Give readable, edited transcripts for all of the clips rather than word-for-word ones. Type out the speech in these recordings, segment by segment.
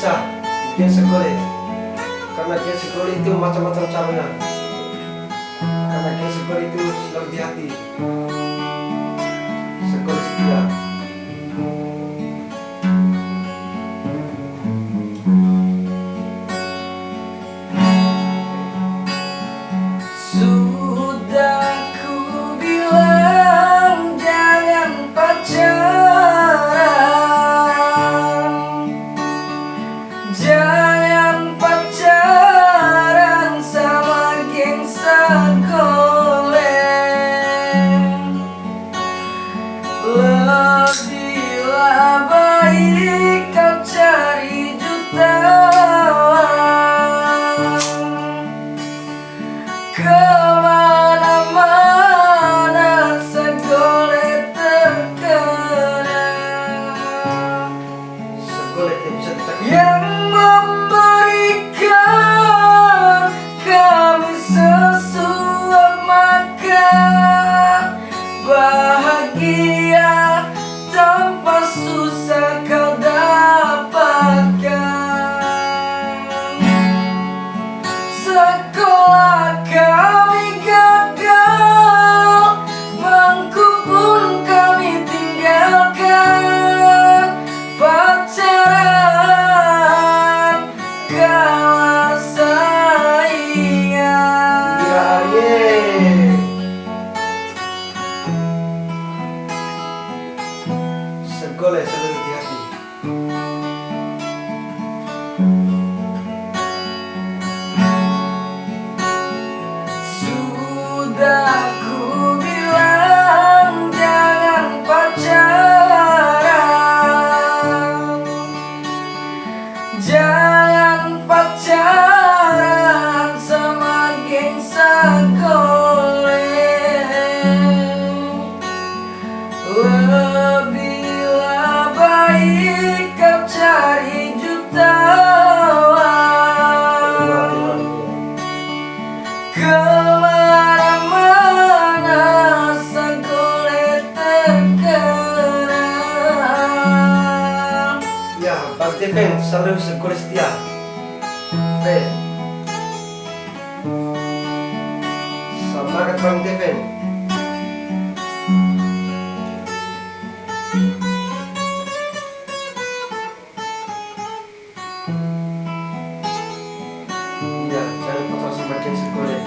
bisa bikin sekolah, karena bikin sekolah itu macam-macam caranya. Karena bikin sekolah itu selalu di hati. Sekolah setia. Sudah ku bilang jangan pacaran, jangan pacaran sama geng sekolah. Lebihlah baik kau cari jutawan, kemana-mana sekolah terkena. Sekolah yang bisa ditekan. Yang memberikan kami sesuap makan, bahagia tanpa susah kau dapatkan. Sekolah kami gagal, bangku pun kami tinggalkan. Pacaran kalah sayang. Ya, ye. Sekolah selalu di hati. Sudah ku bilang jangan pacaran, jangan pacaran sama geng sekolah. Lebihlah baik kau cari jutawan, kemana-mana sekolah terkena. Ya, Bang Tepen selalu sekolah setia. Ben. Semangat Bang Tepen. Ya, jangan potong semakin sekolah.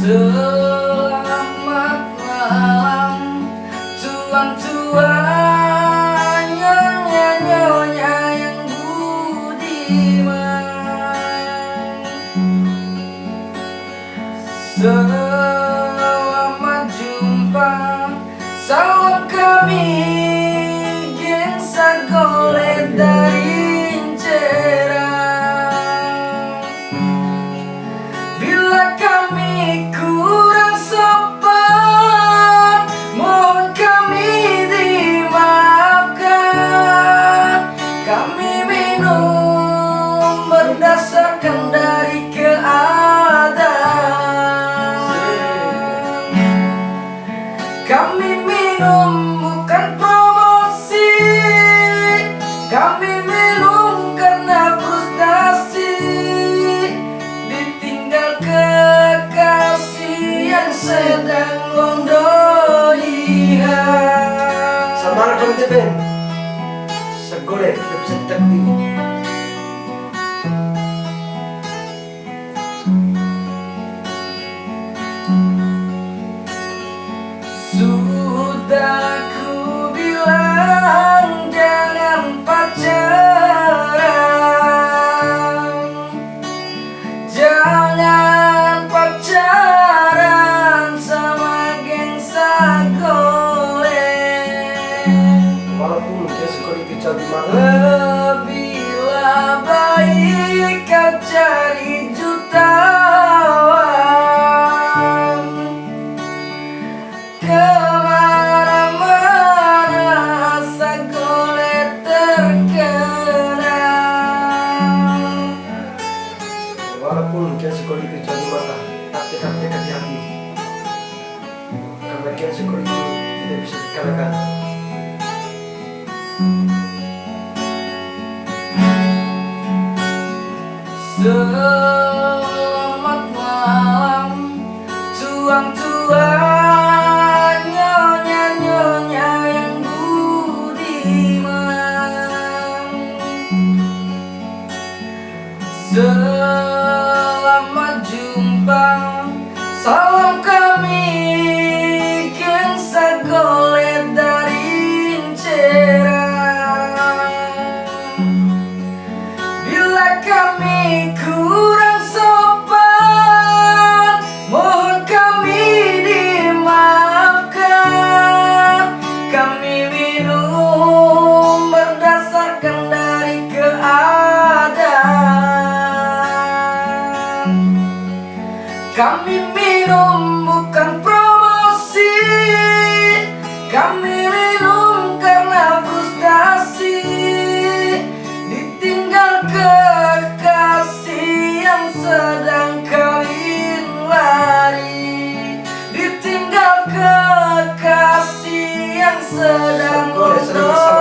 Selamat malam tuan-tuan, nyonya-nyonya yang budiman. Selamat jumpa, salam kami geng sekolah dari Incerang. Bila kami kurang sopan, mohon kami dimaafkan. Kami minum berdasarkan dari keadaan. Kami minum bukan promosi, kami minum karena frustasi, ditinggal kekasih yang sedang londoihan. Semangat Bang Tepen. Sekolah yang bisa ditekan. Sudah ku bilang jangan pacaran, jangan pacaran sama geng sekolah. Walaupun dia sekolah itu jauh di mana. Lebihlah baik kau cari jutawan, kemana-mana sekolah terkena. Walaupun dia sekolah itu jauh di mata, tapi tetap dekat di hati. Karena dia sekolah itu tidak bisa dikalahkan. Selamat malam tuang-tuang, nyonya-nyonya yang budiman. Selamat jumpa, salam kami geng Sagole dari Inceran. Bila kami kurang sopan, mohon kami dimaafkan. Kami minum berdasarkan dari keadaan. Kami minum bukan promosi, kami minum karena frustasi. Ditinggal kekasih yang sedang kawin lari, ditinggal kekasih yang sedang Sagole sering